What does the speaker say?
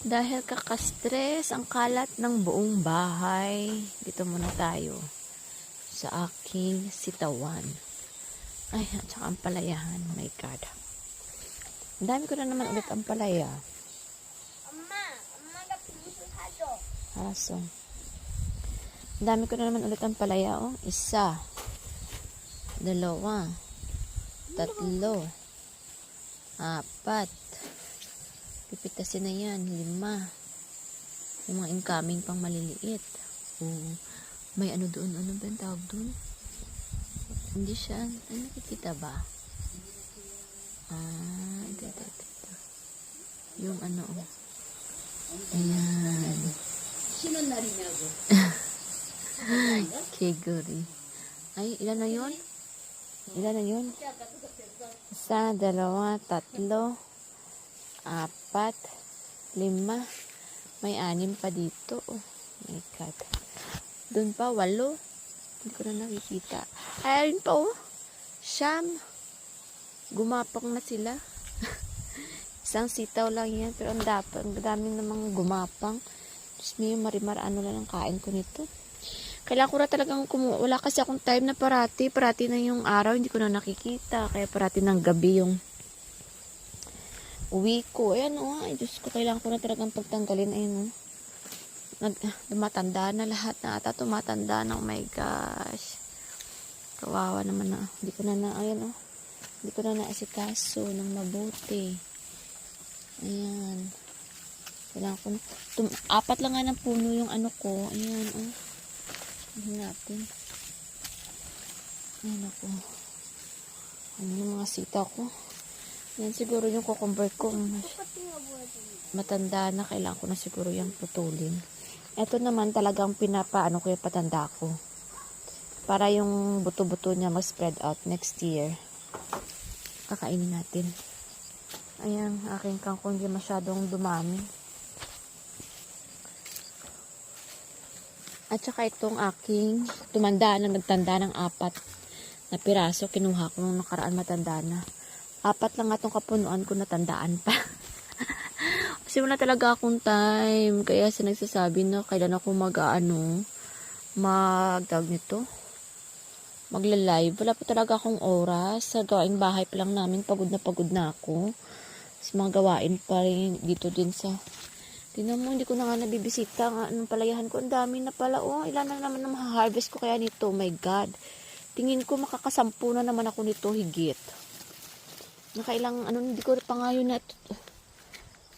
Dahil kakastress ang kalat ng buong bahay, dito muna tayo sa aking sitawan. Ay, at saka ang palayahan. My God. Ang dami ko na naman ulit ang palaya. 엄마가 분수 사줘. Aso. Ang dami ko na naman ulit ang palaya. Oh. 1, 2, 3, 4. Pipitasin na yan. 5. Yung mga incoming pang maliliit. May ano doon. Ano ba yung tawag doon? Hindi siya. Ay, nakikita ba? Ito. Yung ano. Ayan. 쉬는 날이냐고. Keguri. Ay, ilan na yun? Ilan na yun? 1, 2, 3, 4, 5. May 6 pa dito. Oh my God. Doon pa, 8. Hindi ko na nakikita. Ay, ayun pa oh. 9. Gumapang na sila. Isang sitaw lang yan. Pero ang daming namang gumapang. Diyos me, marimar, ano lang ang kain ko nito. Kailangan ko na talagang wala kasi akong time na parati na yung araw, hindi ko na nakikita. Kaya parati ng gabi yung uwi ko. Ayan o, ay Diyos ko, kailangan ko na talagang pagtanggalin. Ayun o. Tumatanda na lahat na ata. Tumatanda na, oh my gosh. Kawawa naman na. Hindi ko na ayan o. Hindi ko na naasikaso ng mabuti. Ayan. Kailangan ko na. 4 lang nga ng puno yung ano ko. Ayan o. Ayan natin. Ayan ako. Ano yung mga sita ko. Yan siguro yung cucumber ko. Matanda na. Kailangan ko na siguro yung putulin. Ito naman talagang pinapaano ko yung patanda ko. Para yung buto-buto niya mag-spread out next year. Kakainin natin. Ayan, aking kangkong hindi masyadong dumami. At saka itong aking nagtanda ng 4 na piraso. Kinuha ko nung nakaraan matanda na. 4 lang nga itong kapunuan ko, natandaan pa. Kasi wala talaga akong time. Kaya nagsasabi na kailan ako magla-live. Wala pa talaga akong oras. Sa gawaing bahay pa lang namin, pagod na ako. Sa mga gawain pa rin dito din sa... Tingnan mo, hindi ko na nga nabibisita nga anong palayahan ko. Ang dami na pala. Oh, ilan na naman na ma-harvest ko kaya nito. Oh my God. Tingin ko makakasampu na naman ako nito higit. Nakailang, hindi ko pa nga yun na...